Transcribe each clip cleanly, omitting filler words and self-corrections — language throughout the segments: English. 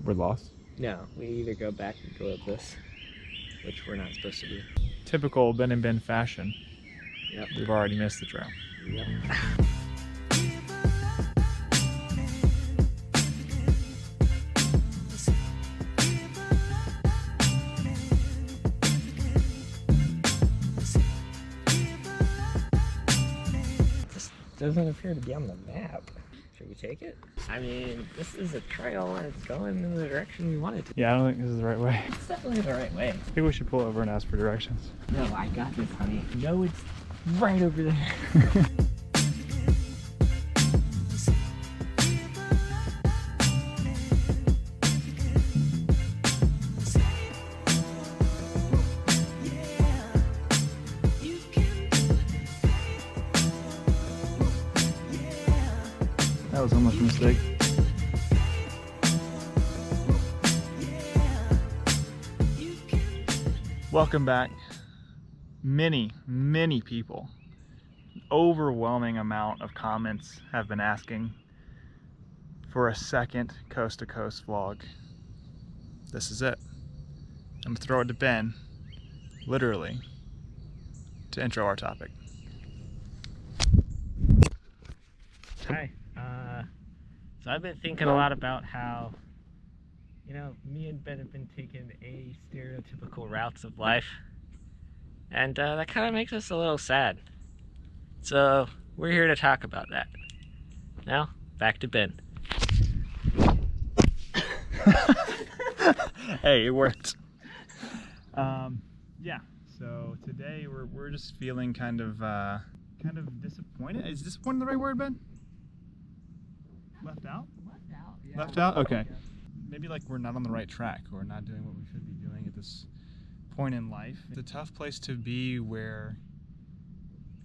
We're lost. No, we either go back and go up this, which we're not supposed to do. Typical Ben and Ben fashion. Yep. We've already missed the trail. Yep. This doesn't appear to be on the map. Should we take it? I mean, this is a trail and it's going in the direction we want it to. Yeah, I don't think this is the right way. It's definitely the right way. I think we should pull over and ask for directions. No, I got this, honey. No, it's right over there. That was almost a mistake. Welcome back. Many people, an overwhelming amount of comments have been asking for a second coast to coast vlog. This is it. I'm gonna throw it to Ben, literally, to intro our topic. Hi. So I've been thinking a lot about how, me and Ben have been taking a stereotypical routes of life, and that kind of makes us a little sad. So we're here to talk about that. Now, back to Ben. Hey, it worked. Yeah. So today we're just feeling kind of disappointed. Is disappointed the right word, Ben? Left out? Left out. Yeah. Left out? Okay. Maybe like we're not on the right track, or not doing what we should be doing at this point in life. It's a tough place to be where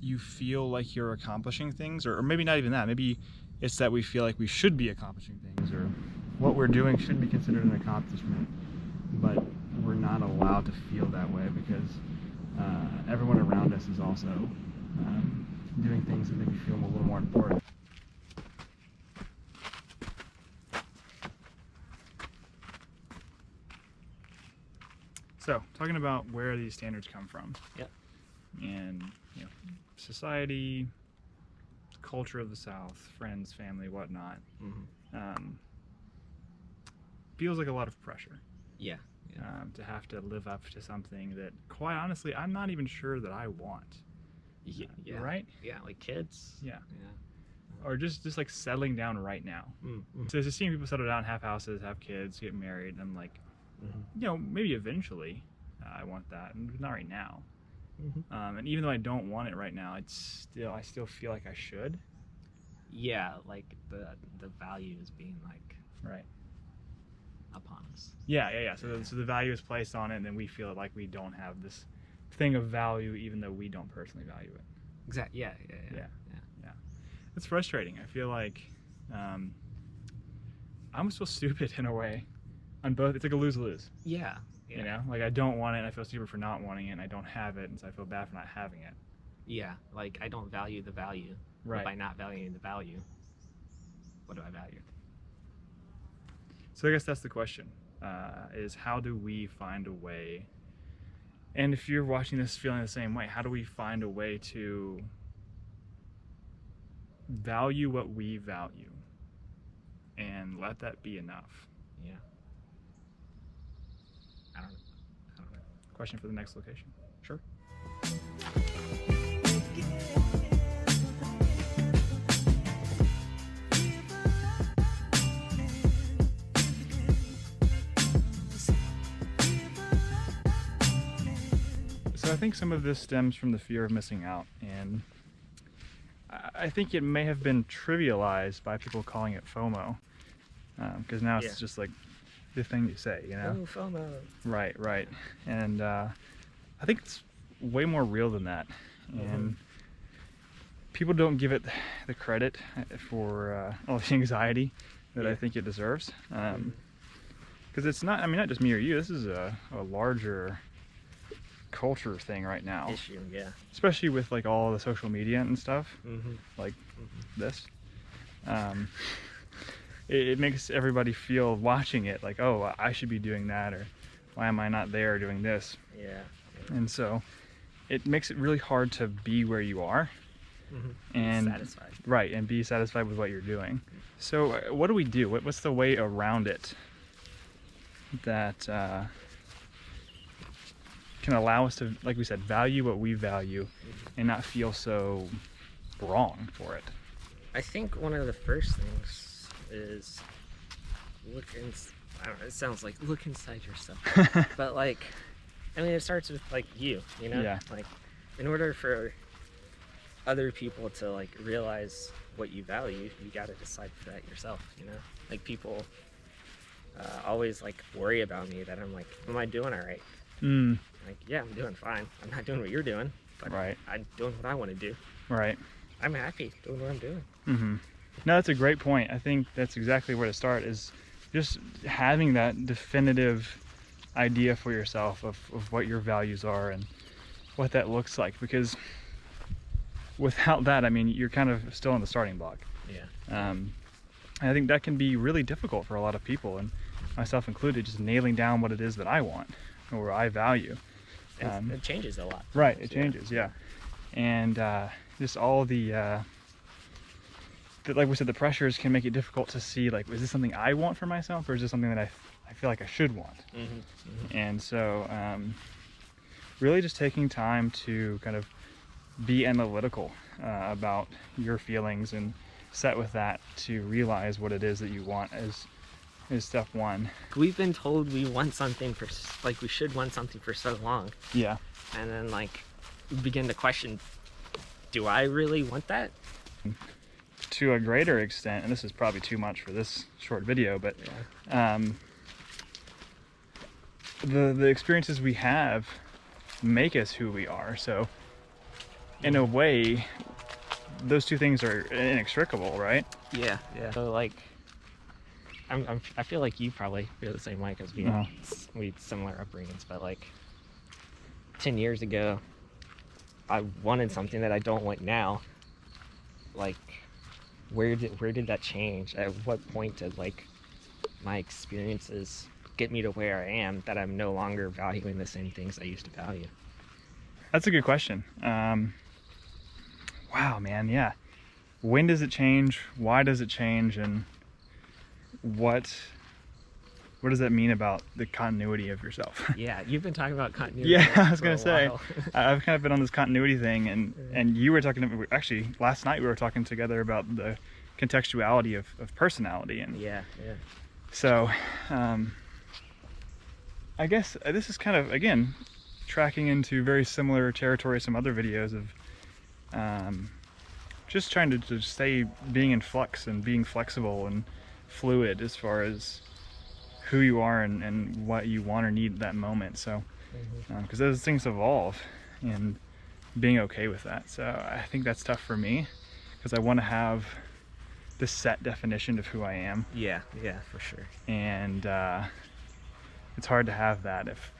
you feel like you're accomplishing things, or maybe not even that. Maybe it's that we feel like we should be accomplishing things, or what we're doing should be considered an accomplishment, but we're not allowed to feel that way because everyone around us is also doing things that make you feel a little more important. So, talking about where these standards come from. Yep. And, society, culture of the South, friends, family, whatnot. Mm-hmm. Feels like a lot of pressure. Yeah. To have to live up to something that, quite honestly, I'm not even sure that I want. Yeah. Right? Yeah, like kids. Yeah. Or just like settling down right now. Mm-hmm. So just seeing people settle down, have houses, have kids, get married, and like, maybe eventually I want that, and not right now. Mm-hmm. And even though I don't want it right now, I still feel like I should. Yeah, like the value is being like Right. upon us. Yeah. So the value is placed on it, and then we feel like we don't have this thing of value, even though we don't personally value it. Exactly. Yeah. It's frustrating. I feel like I almost feel stupid in a way. On both, it's like a lose-lose. Yeah. Like I don't want it, and I feel stupid for not wanting it, and I don't have it, and so I feel bad for not having it. Yeah, like I don't value the value. Right. By not valuing the value, what do I value? So I guess that's the question, is how do we find a way, and if you're watching this feeling the same way, how do we find a way to value what we value and let that be enough? Yeah. I don't know. Question for the next location. Sure. So I think some of this stems from the fear of missing out, and I think it may have been trivialized by people calling it FOMO, because now it's just like the thing you say, Oh, FOMO. Right. And I think it's way more real than that, and people don't give it the credit for all the anxiety that I think it deserves, because it's not, not just me or you, this is a larger culture thing right now. Issue, yeah. Especially with like all the social media and stuff, like this. it makes everybody feel watching it like, oh, I should be doing that, or why am I not there doing this? Yeah. And so it makes it really hard to be where you are. And be satisfied. Right, and be satisfied with what you're doing. So what do we do? What's the way around it that can allow us to, like we said, value what we value and not feel so wrong for it? I think one of the first things is I don't know, it sounds like look inside yourself. But like, I mean, it starts with like you know? Yeah. Like, in order for other people to like realize what you value, you got to decide for that yourself, you know? Like, people always like worry about me, that I'm like, am I doing all right? Like, yeah, I'm doing fine. I'm not doing what you're doing, but Right. I'm doing what I want to do. Right. I'm happy doing what I'm doing. No, that's a great point. I think that's exactly where to start, is just having that definitive idea for yourself of what your values are and what that looks like, because without that, I mean, you're kind of still in the starting block. Yeah. I think that can be really difficult for a lot of people, and myself included, just nailing down what it is that I want or I value. It changes a lot. Right, it changes, yeah. And just all like we said, the pressures can make it difficult to see, like, is this something I want for myself, or is this something that I feel like I should want? And so really just taking time to kind of be analytical about your feelings and set with that to realize what it is that you want is step one. We've been told we want something we should want something for so long. Yeah. And then like we begin to question, do I really want that? To a greater extent, and this is probably too much for this short video, but the experiences we have make us who we are. So in a way, those two things are inextricable, right? Yeah. So like, I feel like you probably feel the same way, because we had similar upbringings. But like 10 years ago, I wanted something that I don't want now. Like, where did that change? At what point did like my experiences get me to where I am, that I'm no longer valuing the same things I used to value? That's a good question. Wow, man, yeah. When does it change? Why does it change? And what does that mean about the continuity of yourself? Yeah, you've been talking about continuity. Yeah, I was gonna say, I've kind of been on this continuity thing, and you were talking, actually last night we were talking together about the contextuality of personality. And yeah. So I guess this is kind of, again, tracking into very similar territory to some other videos of just trying to stay being in flux and being flexible and fluid as far as who you are and what you want or need at that moment. So because those things evolve, and being okay with that. So I think that's tough for me, because I want to have this set definition of who I am. Yeah, for sure. And it's hard to have that if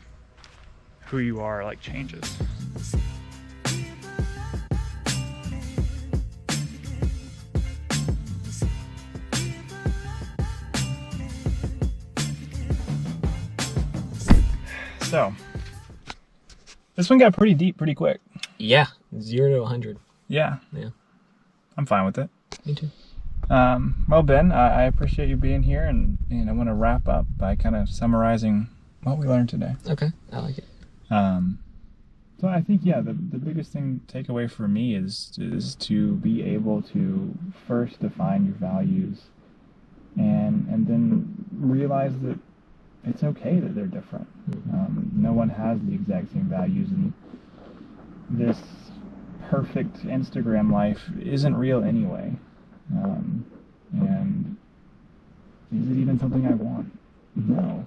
who you are like changes. So this one got pretty deep pretty quick. Yeah, 0 to 100. Yeah. I'm fine with it. Me too. Well, Ben, I appreciate you being here, and I want to wrap up by kind of summarizing what we learned today. Okay, I like it. So I think, yeah, the biggest thing takeaway for me is to be able to first define your values, and then realize that it's okay that they're different. No one has the exact same values, and this perfect Instagram life isn't real anyway. And is it even something I want? No.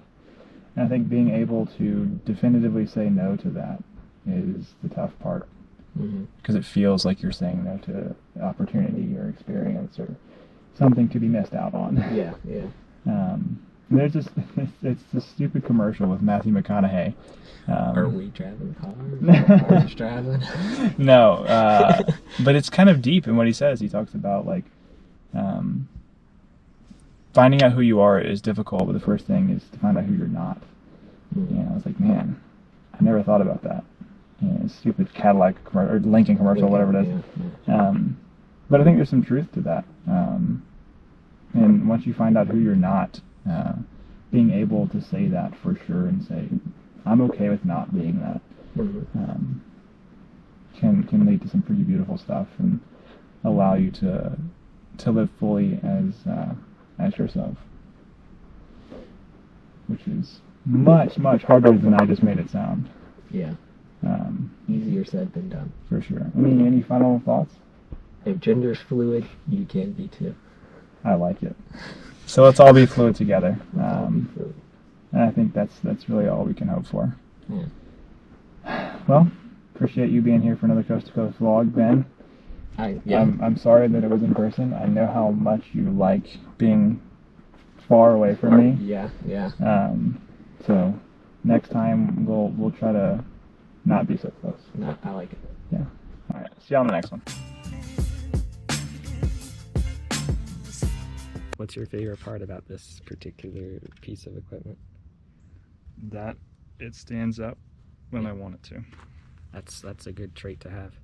And I think being able to definitively say no to that is the tough part, because it feels like you're saying no to opportunity or experience or something to be missed out on. Yeah. There's this, it's this stupid commercial with Matthew McConaughey. Are we driving cars? Are we driving? No, but it's kind of deep in what he says. He talks about like finding out who you are is difficult, but the first thing is to find out who you're not. Mm. I was like, man, I never thought about that. Stupid Cadillac or Lincoln commercial, whatever it is. Yeah. But I think there's some truth to that. And once you find out who you're not, being able to say that for sure and say, I'm okay with not being that, Mm-hmm. Can lead to some pretty beautiful stuff and allow you to live fully as yourself, which is much harder than I just made it sound. Yeah. Easier said than done. For sure. Any final thoughts? If gender's fluid, you can be too. I like it. So let's all be fluid together. Let's all be fluid. And I think that's really all we can hope for. Yeah. Well, appreciate you being here for another Coast to Coast vlog, Ben. I'm sorry that it was in person. I know how much you like being far away from me. Yeah. So next time we'll try to not be so close. No, I like it. Yeah. All right. See you on the next one. What's your favorite part about this particular piece of equipment? That it stands up when I want it to. That's a good trait to have.